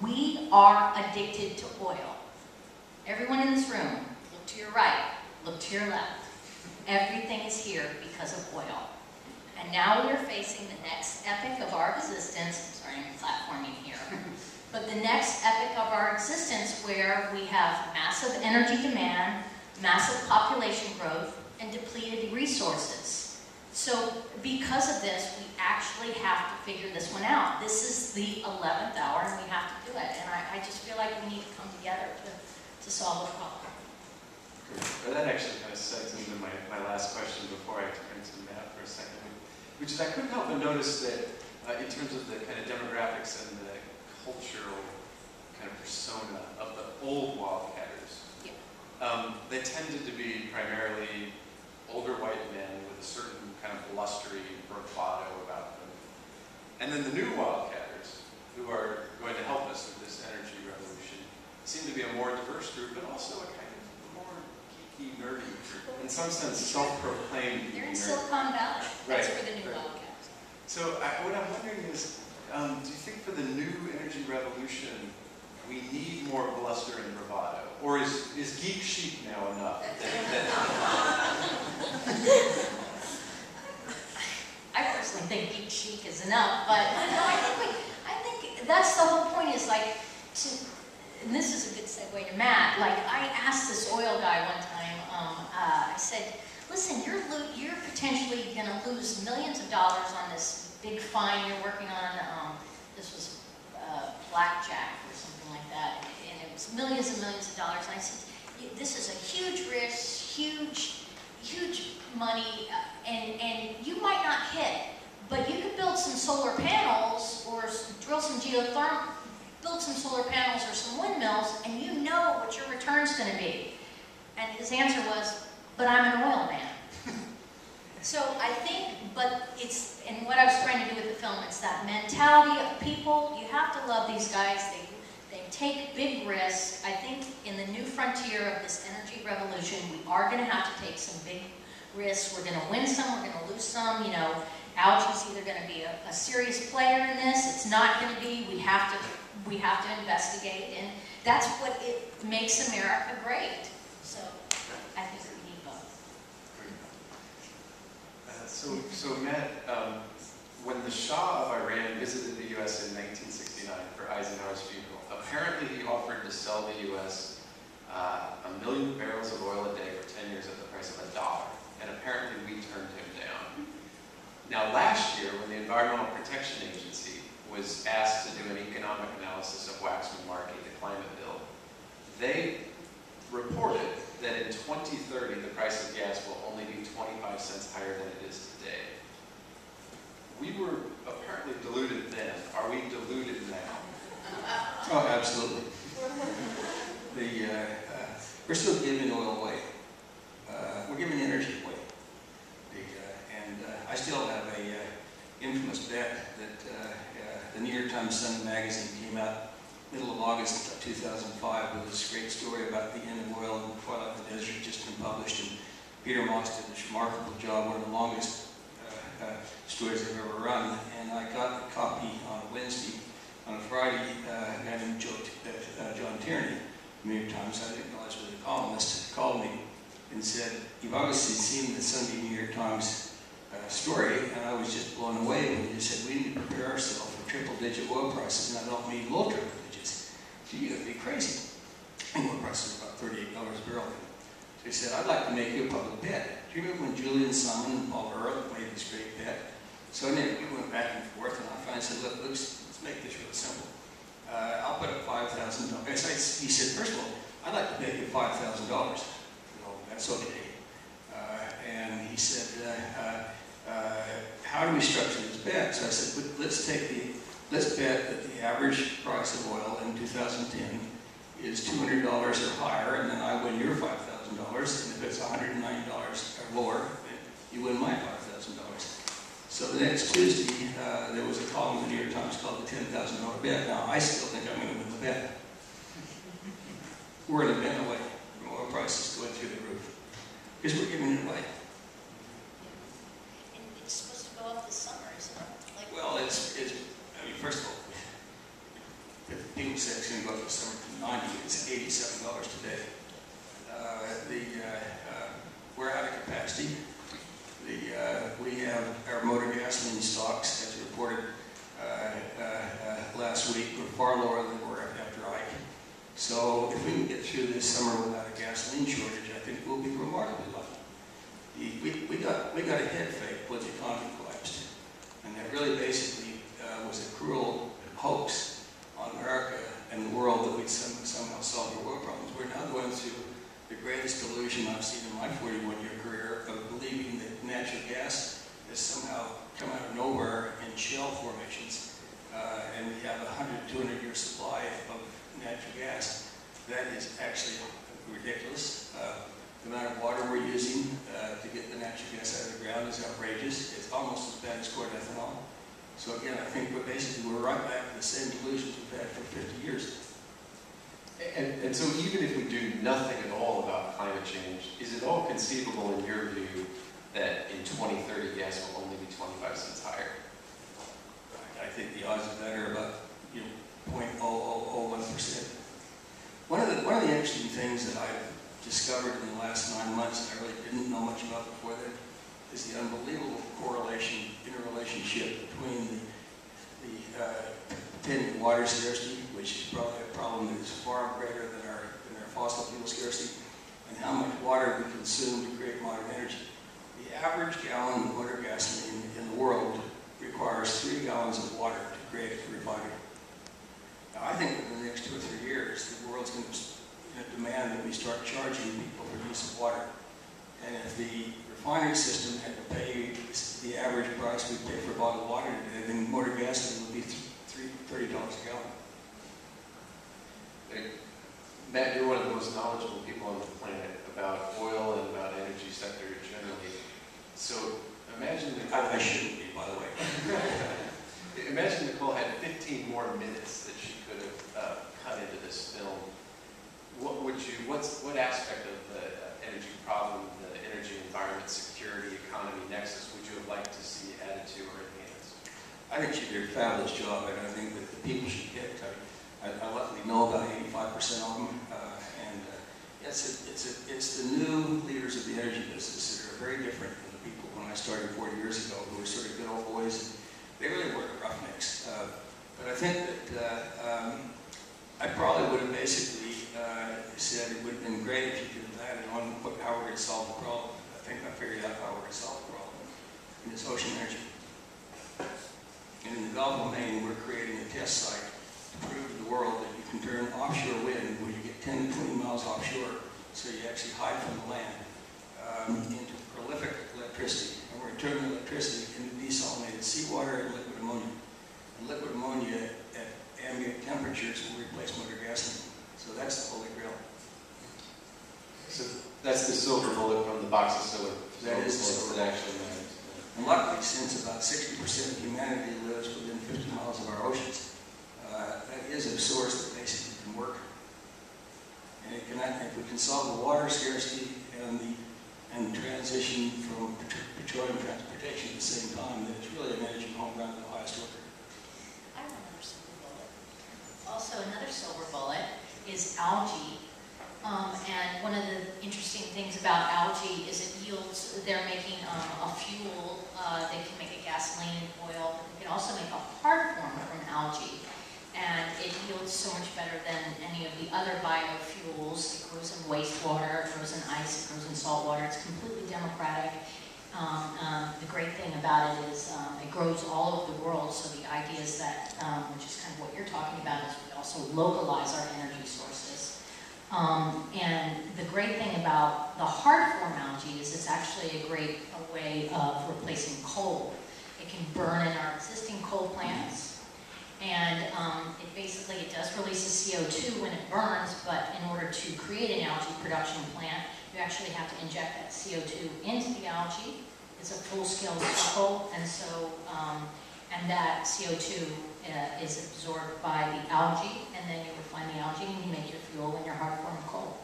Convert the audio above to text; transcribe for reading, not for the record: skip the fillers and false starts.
We are addicted to oil. Everyone in this room, look to your right, look to your left. Everything is here because of oil. And now we are facing the next epic of our existence. Sorry, I'm platforming here. But the next epic of our existence where we have massive energy demand, massive population growth, and depleted resources. So because of this, we actually have to figure this one out. This is the 11th hour and we have to do it. And I just feel like we need to come together to solve the problem. Well, that actually kind of segues into my last question before I turn to Matt for a second, which is I couldn't help but notice that in terms of the kind of demographics and the cultural kind of persona of the old Wildcatters, they tended to be primarily older white men with a certain kind of blustery bravado about them. And then the new Wildcatters, who are going to help us with this energy revolution, seem to be a more diverse group, but also a kind of more geeky, nerdy group. In some sense, self-proclaimed. They're in Silicon Valley. That's Right. for the new Wildcats. So what I'm wondering is, do you think for the new energy revolution, we need more bluster and bravado? Or is geek chic now enough? I personally think geek chic is enough, but no, I think that's the whole point is like, and this is a good segue to Matt, like I asked this oil guy one time, I said, listen, you're potentially going to lose millions of dollars on this big fine you're working on, this was blackjack or something like that, and it was millions and millions of dollars, and I said, this is a huge risk, huge money, and you might not hit, but you could build some solar panels or drill some geothermal, build some solar panels or some windmills, and you know what your return's going to be. And his answer was, but I'm an oil man. So I think, and what I was trying to do with the film, it's that mentality of people. You have to love these guys. They take big risks. I think in the new frontier of this energy revolution, we are going to have to take some big risks. We're going to win some, we're going to lose some. You know, algae's either going to be a serious player in this. It's not going to be. We have to investigate, and that's what it makes America great. So I think we need both. So Matt, when the Shah of Iran visited the U.S. in 1969 for Eisenhower's funeral, apparently he offered to sell the U.S. 1 million barrels of oil a day for 10 years at the price of $1, and apparently we turned him down. Now last year, when the Environmental Protection Agency was asked to do an economic analysis of Waxman Markey, the climate bill, they reported that in 2030 the price of gas will only be 25 cents higher than it is today. We were apparently deluded then. Are we deluded now? Oh, absolutely. We're still giving oil away. We're giving energy away. I still have a infamous bet that the New York Times Sun magazine came out middle of August of 2005 with this great story about the end of oil in Twilight of the Desert, just been published, and Peter Moss did this remarkable job, one of the longest stories I've ever run, and I got a copy on a Wednesday. On a Friday, a guy named John Tierney, New York Times, I didn't realize was a columnist, called me and said, "You've obviously seen the Sunday New York Times story," and I was just blown away when he said, "We need to prepare ourselves for triple-digit oil prices," and I don't mean low triple digits. So you got to be crazy. And oil prices are about $38 a barrel. So he said, "I'd like to make you a public bet. Do you remember when Julian Simon and Paul Earl made this great bet?" So anyway, we went back and forth, and I finally said, "Look, let's make this real simple. I'll put up $5,000. He said, "First of all, I'd like to pay you $5,000. Well, that's okay. And he said, "How do we structure this bet?" So I said, let's bet that the average price of oil in 2010 is $200 or higher, and then I win your $5,000. And if it's $190 or lower, then you win my $5,000. So the next Tuesday, there was a column in the New York Times called the $10,000 bet. Now, I still think I'm going to win the bet. We're in a bet away from oil prices going through the roof, because we're giving it away. And it's supposed to go up this summer, isn't it? Well, I mean, first of all, people said it's going to go up to summer to 90. It's $87 today. We're out of capacity. We have our motor gasoline stocks, as reported last week, were far lower than we were after Ike. So if we can get through this summer without a gasoline shortage, I think we'll be remarkably lucky. We got a head fake when the economy collapsed, and that really basically was a cruel hoax on America and the world that we'd somehow solve the world problems. We're now going through the greatest delusion I've seen in my 41-year career of believing that natural gas has somehow come out of nowhere in shale formations, and we have a 200-year supply of natural gas. That is actually ridiculous. The amount of water we're using to get the natural gas out of the ground is outrageous. It's almost as bad as corn ethanol. So again, I think we're right back to the same delusions we've had for 50 years. And so even if we do nothing at all about climate change, is it all conceivable in your view that in 2030 gas will only be 25 cents higher? I think the odds of that are about 0.0001%. One of the interesting things that I've discovered in the last 9 months, and I really didn't know much about before then, is the unbelievable interrelationship between the pending water scarcity, which is probably a problem that is far greater than our fossil fuel scarcity, and how much water we consume to create modern energy. The average gallon of motor gasoline in the world requires 3 gallons of water to create a refinery. Now, I think in the next 2 or 3 years, the world's going to demand that we start charging people for use of water. And if the refinery system had to pay the average price we pay for a bottle of water today, then motor gasoline would be $30 a gallon. Matt, you're one of the most knowledgeable people on the planet about oil and about energy sector generally. So imagine I shouldn't be, by the way. Imagine Nicole had 15 more minutes that she could have cut into this film. What aspect of the energy problem, the energy environment, security, economy nexus would you have liked to see added to or enhanced? I think she did a fabulous job, and I think that the people she picked, I luckily know about 85% of them, and it's the new leaders of the energy business that are very different than the people when I started 40 years ago, who were sort of good old boys. They really were roughnecks. But I think that I probably would have basically said it would have been great if you could have added on how we're going to solve the problem. I think I figured out how we're going to solve the problem. And it's ocean energy. And in the Gulf of Maine, we're creating a test site to prove to the world that you can turn offshore wind, where you get 10 to 20 miles offshore, so you actually hide from the land, into prolific electricity. And we're turning electricity into desalinated seawater and liquid ammonia. And liquid ammonia at ambient temperatures will replace motor gasoline. So that's the holy grail. So that's the silver bullet from the box of silver. That is the silver bullet. And luckily, since about 60% of humanity lives within 50 miles of our oceans, that is a source that basically can work. And if we can solve the water scarcity and the transition from petroleum transportation at the same time, then it's really an energy home run of the highest order. I have another silver bullet. Also, another silver bullet is algae. And one of the interesting things about algae is it yields, they're making a fuel, they can make a gasoline and oil, but they can also make a hard form from algae. And it yields so much better than any of the other biofuels. It grows in wastewater, it grows in ice, it grows in salt water. It's completely democratic. The great thing about it is it grows all over the world, so the idea is that, which is kind of what you're talking about, is we also localize our energy sources. And the great thing about the hard form algae is it's actually a great way of replacing coal. It can burn in our existing coal plants, and it does release the CO2 when it burns, but in order to create an algae production plant, you actually have to inject that CO2 into the algae. It's a full-scale cycle, and so and that CO2 is absorbed by the algae, and then you refine the algae and you make your fuel and your hard form coal.